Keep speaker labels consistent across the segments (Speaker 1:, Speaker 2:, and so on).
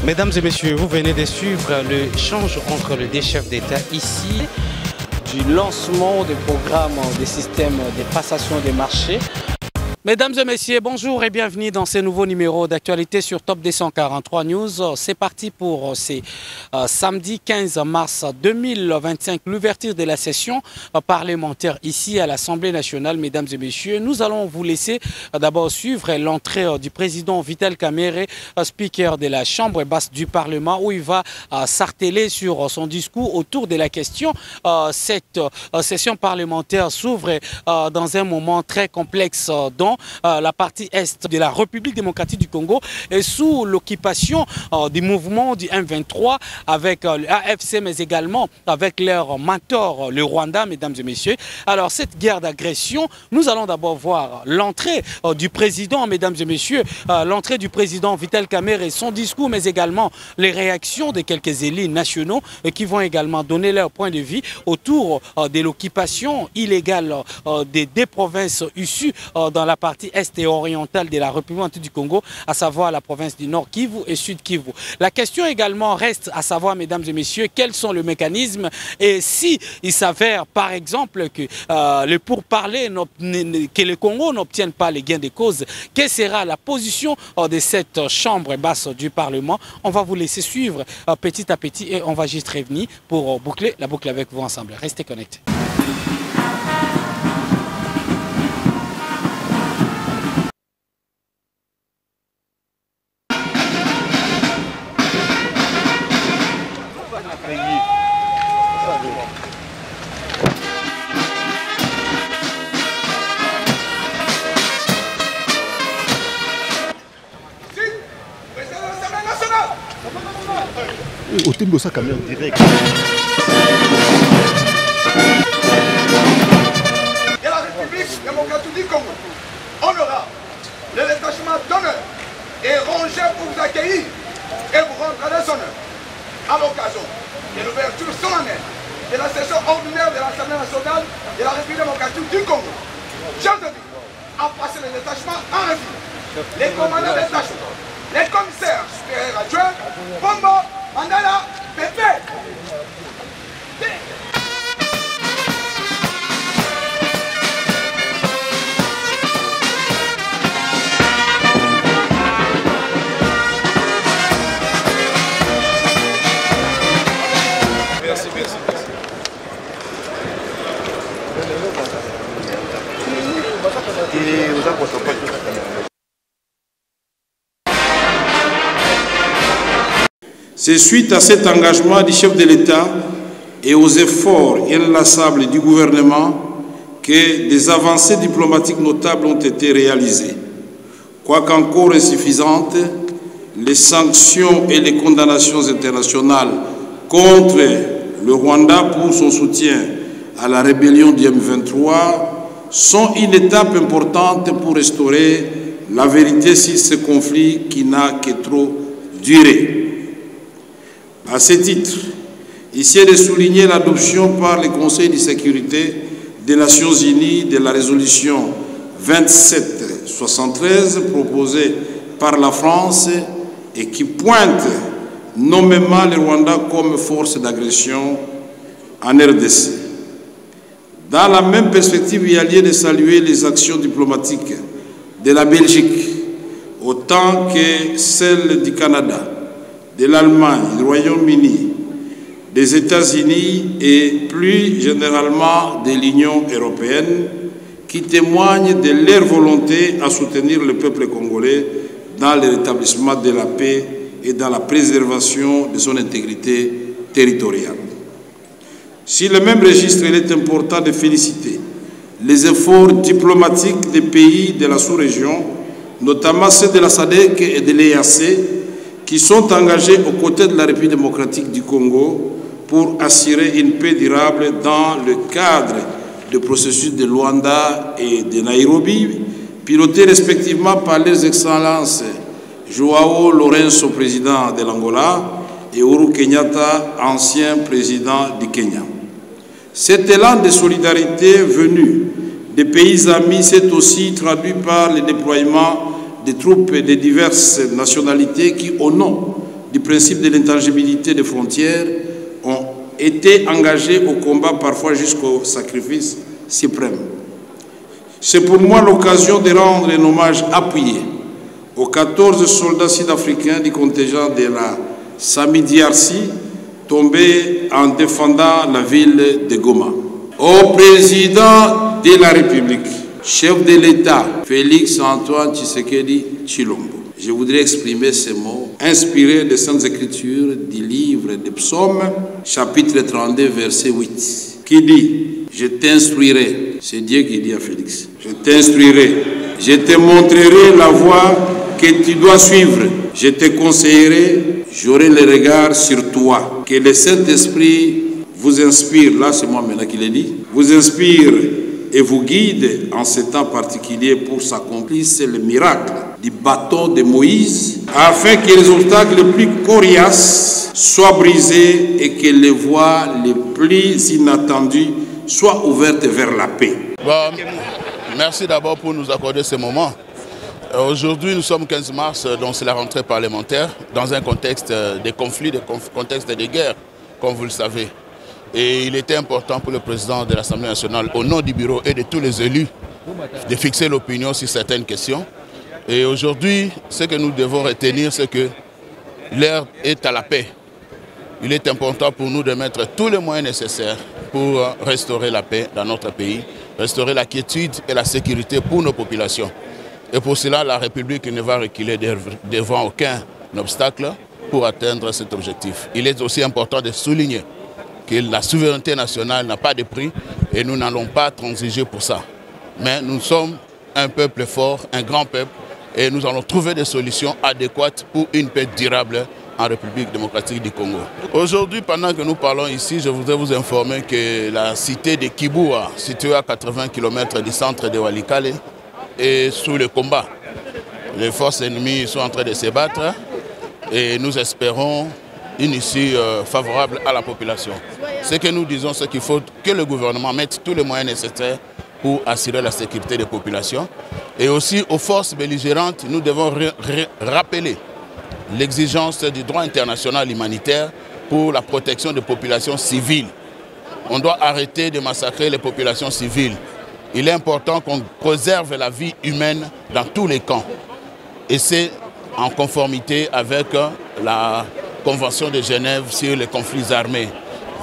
Speaker 1: Mesdames et messieurs, vous venez de suivre l'échange entre les deux chefs d'État ici
Speaker 2: du lancement des programmes des systèmes de passation des marchés.
Speaker 1: Mesdames et messieurs, bonjour et bienvenue dans ce nouveau numéro d'actualité sur Top 243 News. C'est parti pour ce samedi 15 mars 2025, l'ouverture de la session parlementaire ici à l'Assemblée nationale. Mesdames et messieurs, nous allons vous laisser d'abord suivre l'entrée du président Vital Kamerhe, speaker de la Chambre basse du Parlement, où il va s'arteler sur son discours autour de la question. Cette session parlementaire s'ouvre dans un moment très complexe dont la partie est de la République démocratique du Congo est sous l'occupation du mouvement du M23 avec l'AFC, mais également avec leur mentor, le Rwanda, mesdames et messieurs. Alors, cette guerre d'agression, nous allons d'abord voir l'entrée du président, mesdames et messieurs, l'entrée du président Vital Kamerhe, son discours, mais également les réactions de quelques élus nationaux qui vont également donner leur point de vue autour de l'occupation illégale des deux provinces issues dans la partie est et orientale de la République du Congo, à savoir la province du Nord Kivu et Sud Kivu. La question également reste à savoir, mesdames et messieurs, quels sont les mécanismes et si il s'avère par exemple que le pourparler, que le Congo n'obtienne pas les gains de cause, quelle sera la position de cette chambre basse du Parlement? On va vous laisser suivre petit à petit et on va juste revenir pour boucler la boucle avec vous ensemble. Restez connectés.
Speaker 3: Au thème de sa caméra direct.
Speaker 4: Et la République démocratique du Congo honorera le détachement d'honneur et rangé pour vous accueillir et vous rendre les honneurs à l'occasion de l'ouverture solennelle de la session ordinaire de l'Assemblée nationale de la République démocratique du Congo. J'invite à passer le détachement en revue les commandants de détachement, les commissaires supérieurs adjoints, Pombo, Mandala, Pépé. Merci, merci, merci.
Speaker 5: C'est suite à cet engagement du chef de l'État et aux efforts inlassables du gouvernement que des avancées diplomatiques notables ont été réalisées. Quoiqu'encore insuffisantes, les sanctions et les condamnations internationales contre le Rwanda pour son soutien à la rébellion du M23 sont une étape importante pour restaurer la vérité sur ce conflit qui n'a que trop duré. À ce titre, ici est de souligner l'adoption par le Conseil de sécurité des Nations Unies de la résolution 2773 proposée par la France et qui pointe nommément le Rwanda comme force d'agression en RDC. Dans la même perspective, il y a lieu de saluer les actions diplomatiques de la Belgique, autant que celles du Canada, de l'Allemagne, du Royaume-Uni, des États-Unis et plus généralement de l'Union européenne, qui témoignent de leur volonté à soutenir le peuple congolais dans le rétablissement de la paix et dans la préservation de son intégrité territoriale. Sur le même registre, il est important de féliciter les efforts diplomatiques des pays de la sous-région, notamment ceux de la SADC et de l'EAC, qui sont engagés aux côtés de la République démocratique du Congo pour assurer une paix durable dans le cadre du processus de Luanda et de Nairobi, pilotés respectivement par les excellences Joao Lourenço, président de l'Angola, et Uhuru Kenyatta, ancien président du Kenya. Cet élan de solidarité venu des pays amis s'est aussi traduit par le déploiement des troupes de diverses nationalités qui, au nom du principe de l'intangibilité des frontières ont été engagés au combat, parfois jusqu'au sacrifice suprême. C'est pour moi l'occasion de rendre un hommage appuyé aux 14 soldats sud-africains du contingent de la SAMI-DRC tombés en défendant la ville de Goma. Au président de la République, chef de l'État, Félix-Antoine Tshisekedi Tshilombo, je voudrais exprimer ces mots inspirés des Saintes Écritures du livre des Psaumes, chapitre 32, verset 8, qui dit « Je t'instruirai », c'est Dieu qui dit à Félix, « Je t'instruirai, je te montrerai la voie que tu dois suivre, je te conseillerai, j'aurai le regard sur toi. Que le Saint-Esprit vous inspire, là c'est moi maintenant qui l'ai dit, vous inspire et vous guide en ce temps particulier pour s'accomplisse le miracle du bâton de Moïse, afin que les obstacles les plus coriaces soient brisés et que les voies les plus inattendues soient ouvertes vers la paix.
Speaker 3: Bon, merci d'abord pour nous accorder ce moment. Aujourd'hui, nous sommes 15 mars, donc c'est la rentrée parlementaire, dans un contexte de conflits, contexte de guerre, comme vous le savez. Et il était important pour le président de l'Assemblée nationale, au nom du bureau et de tous les élus, de fixer l'opinion sur certaines questions. Et aujourd'hui, ce que nous devons retenir, c'est que l'heure est à la paix. Il est important pour nous de mettre tous les moyens nécessaires pour restaurer la paix dans notre pays, restaurer la quiétude et la sécurité pour nos populations. Et pour cela, la République ne va reculer devant aucun obstacle pour atteindre cet objectif. Il est aussi important de souligner que la souveraineté nationale n'a pas de prix et nous n'allons pas transiger pour ça. Mais nous sommes un peuple fort, un grand peuple, et nous allons trouver des solutions adéquates pour une paix durable en République démocratique du Congo. Aujourd'hui, pendant que nous parlons ici, je voudrais vous informer que la cité de Kiboua, située à 80 km du centre de Walikale, est sous le combat. Les forces ennemies sont en train de se battre et nous espérons une issue favorable à la population. Ce que nous disons, c'est qu'il faut que le gouvernement mette tous les moyens nécessaires pour assurer la sécurité des populations. Et aussi aux forces belligérantes, nous devons rappeler l'exigence du droit international humanitaire pour la protection des populations civiles. On doit arrêter de massacrer les populations civiles. Il est important qu'on préserve la vie humaine dans tous les camps. Et c'est en conformité avec la Convention de Genève sur les conflits armés.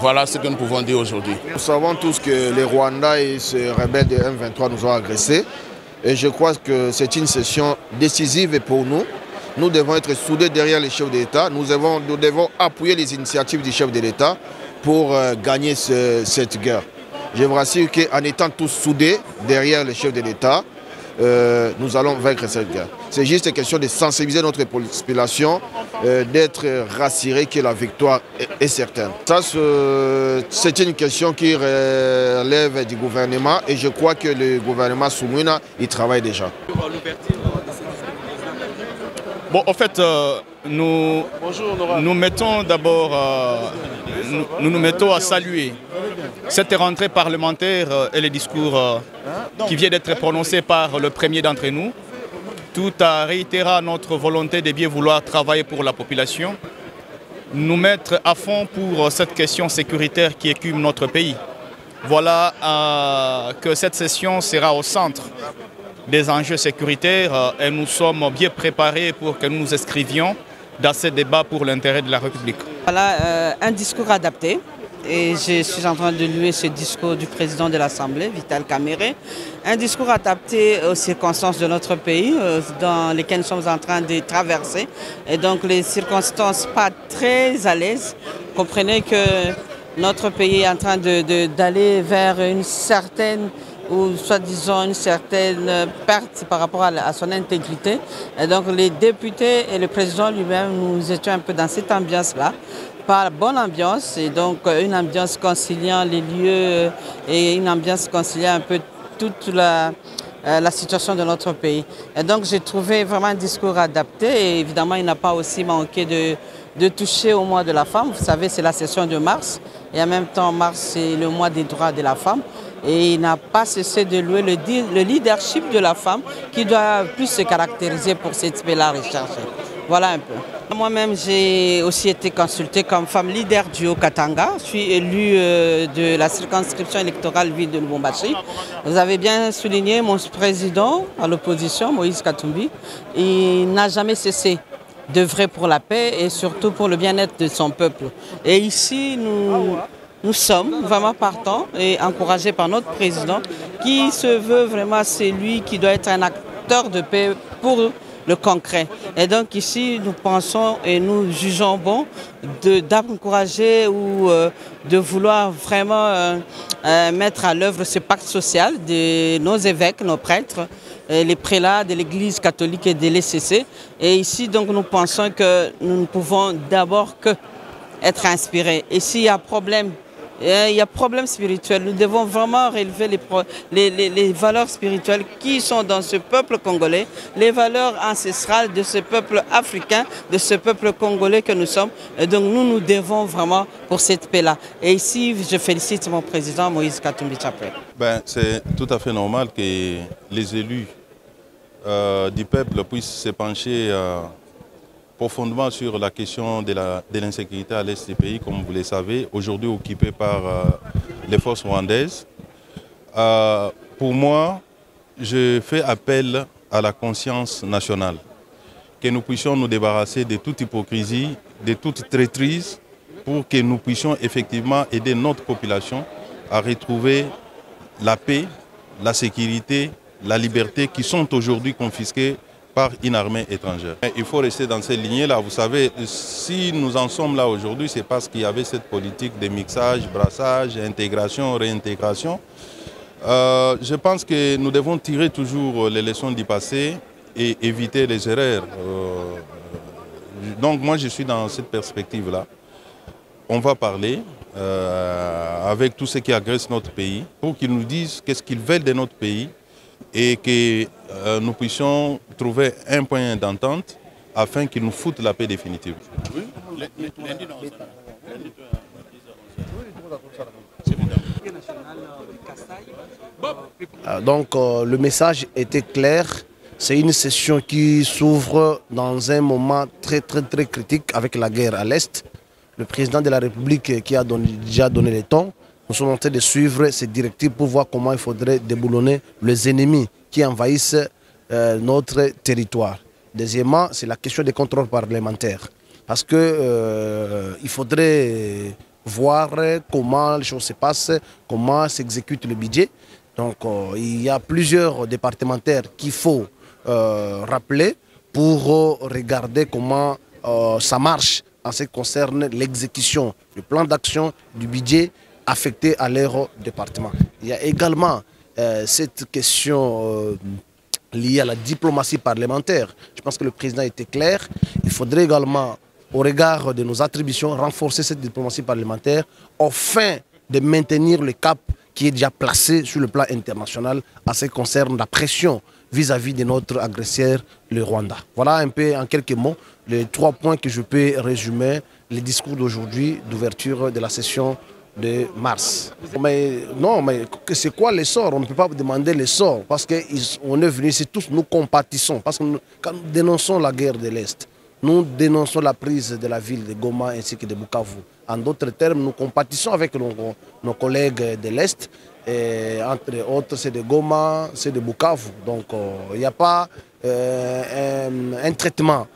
Speaker 3: Voilà ce que nous pouvons dire aujourd'hui.
Speaker 6: Nous savons tous que les Rwandais et ces rebelles de M23 nous ont agressés. Et je crois que c'est une session décisive pour nous. Nous devons être soudés derrière les chefs d'État. Nous devons appuyer les initiatives du chef de l'État pour gagner cette guerre. Je vous rassure qu'en étant tous soudés derrière les chefs de l'État, nous allons vaincre cette guerre. C'est juste une question de sensibiliser notre population, d'être rassuré que la victoire est certaine. Ça, c'est une question qui relève du gouvernement et je crois que le gouvernement Soumouna y travaille déjà.
Speaker 7: Bon, en fait, nous mettons d'abord, nous nous mettons à saluer cette rentrée parlementaire et les discours qui vient d'être prononcé par le premier d'entre nous, tout en réitérant notre volonté de bien vouloir travailler pour la population, nous mettre à fond pour cette question sécuritaire qui écume notre pays. Voilà que cette session sera au centre des enjeux sécuritaires et nous sommes bien préparés pour que nous nous inscrivions dans ce débat pour l'intérêt de la République.
Speaker 8: Voilà un discours adapté et je suis en train de louer ce discours du président de l'Assemblée, Vital Kamerhe. Un discours adapté aux circonstances de notre pays dans lesquelles nous sommes en train de traverser et donc les circonstances pas très à l'aise. Comprenez que notre pays est en train d'aller vers une certaine ou soi-disant une certaine perte par rapport à son intégrité. Et donc les députés et le président lui-même, nous étions un peu dans cette ambiance-là, pas bonne ambiance, et donc une ambiance conciliant les lieux et une ambiance conciliant un peu toute la situation de notre pays. Et donc j'ai trouvé vraiment un discours adapté et évidemment il n'a pas aussi manqué de toucher au mois de la femme. Vous savez, c'est la session de mars et en même temps mars c'est le mois des droits de la femme. Et il n'a pas cessé de louer le leadership de la femme qui doit plus se caractériser pour cet aspect-là recherché. Voilà un peu. Moi-même, j'ai aussi été consultée comme femme leader du Haut-Katanga. Je suis élue de la circonscription électorale ville de Lubumbashi. Vous avez bien souligné mon président à l'opposition, Moïse Katumbi. Il n'a jamais cessé d'œuvrer pour la paix et surtout pour le bien-être de son peuple. Et ici, nous sommes vraiment partants et encouragés par notre président qui se veut vraiment celui qui doit être un acteur de paix pour le concret. Et donc ici, nous pensons et nous jugeons bon d'encourager ou de vouloir vraiment mettre à l'œuvre ce pacte social de nos évêques, nos prêtres, les prélats de l'Église catholique et de l'ECC. Et ici, donc, nous pensons que nous ne pouvons d'abord que être inspirés. Et s'il y a problème, il y a problème spirituel. Nous devons vraiment relever les valeurs spirituelles qui sont dans ce peuple congolais, les valeurs ancestrales de ce peuple africain, de ce peuple congolais que nous sommes. Et donc nous devons vraiment pour cette paix-là. Et ici, je félicite mon président Moïse Katumbi Tchapwe.
Speaker 5: C'est tout à fait normal que les élus du peuple puissent se pencher profondément sur la question de l'insécurité à l'est du pays, comme vous le savez, aujourd'hui occupée par les forces rwandaises. Pour moi, je fais appel à la conscience nationale, que nous puissions nous débarrasser de toute hypocrisie, de toute traîtrise, pour que nous puissions effectivement aider notre population à retrouver la paix, la sécurité, la liberté qui sont aujourd'hui confisquées par une armée étrangère. Il faut rester dans cette lignée-là. Vous savez, si nous en sommes là aujourd'hui, c'est parce qu'il y avait cette politique de mixage, brassage, intégration, réintégration. Je pense que nous devons tirer toujours les leçons du passé et éviter les erreurs. Donc moi, je suis dans cette perspective-là. On va parler avec tous ceux qui agressent notre pays pour qu'ils nous disent qu'est-ce qu'ils veulent de notre pays et que nous puissions trouver un point d'entente afin qu'ils nous foutent la paix définitive.
Speaker 9: Donc le message était clair. C'est une session qui s'ouvre dans un moment très critique avec la guerre à l'Est. Le président de la République qui a déjà donné le ton. Nous sommes en train de suivre ces directives pour voir comment il faudrait déboulonner les ennemis qui envahissent notre territoire. Deuxièmement, c'est la question des contrôles parlementaires. Parce qu'il faudrait voir comment les choses se passent, comment s'exécute le budget. Donc il y a plusieurs départementaires qu'il faut rappeler pour regarder comment ça marche en ce qui concerne l'exécution du plan d'action du budget affectés à leur département. Il y a également cette question liée à la diplomatie parlementaire. Je pense que le président était clair. Il faudrait également, au regard de nos attributions, renforcer cette diplomatie parlementaire afin de maintenir le cap qui est déjà placé sur le plan international en ce qui concerne la pression vis-à-vis de notre agresseur, le Rwanda. Voilà un peu en quelques mots les 3 points que je peux résumer les discours d'aujourd'hui d'ouverture de la session de mars. Mais non, mais c'est quoi l'essor? On ne peut pas demander l'essor parce qu'on est venu ici tous, nous compatissons, parce que quand nous dénonçons la guerre de l'Est, nous dénonçons la prise de la ville de Goma ainsi que de Bukavu. En d'autres termes, nous compatissons avec nos collègues de l'Est, entre autres c'est de Goma, c'est de Bukavu. Donc il n'y a pas un traitement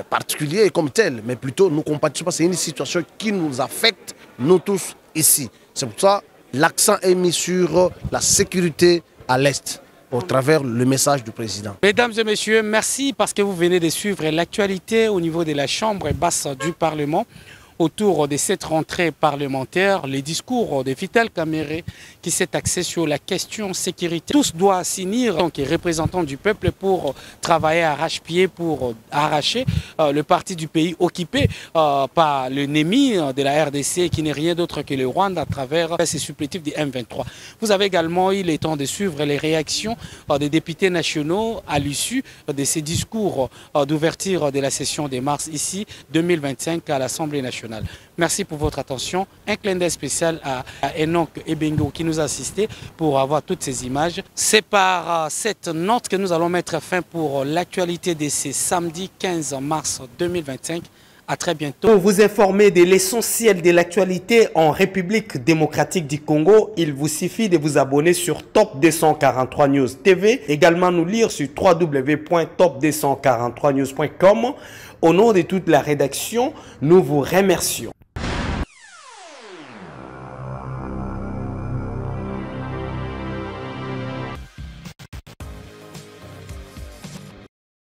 Speaker 9: particulier comme tel, mais plutôt nous compatissons parce que c'est une situation qui nous affecte, nous tous, ici. C'est pour ça que l'accent est mis sur la sécurité à l'Est au travers le message du président.
Speaker 1: Mesdames et messieurs, merci parce que vous venez de suivre l'actualité au niveau de la Chambre basse du Parlement autour de cette rentrée parlementaire, les discours de Vital Kamerhe qui s'est axé sur la question sécurité. Tous doivent s'unir, donc les représentants du peuple, pour travailler à arrache-pied, pour arracher le parti du pays occupé par l'ennemi de la RDC qui n'est rien d'autre que le Rwanda à travers ses supplétifs du M23. Vous avez également eu le temps de suivre les réactions des députés nationaux à l'issue de ces discours d'ouverture de la session de mars ici 2025 à l'Assemblée nationale. Merci pour votre attention. Un clin d'œil spécial à Enoch Ebengo qui nous a assisté pour avoir toutes ces images. C'est par cette note que nous allons mettre fin pour l'actualité de ce samedi 15 mars 2025. À très bientôt.
Speaker 10: Pour vous informer de l'essentiel de l'actualité en République démocratique du Congo, il vous suffit de vous abonner sur Top 243 News TV. Également nous lire sur www.top243news.com. Au nom de toute la rédaction, nous vous remercions.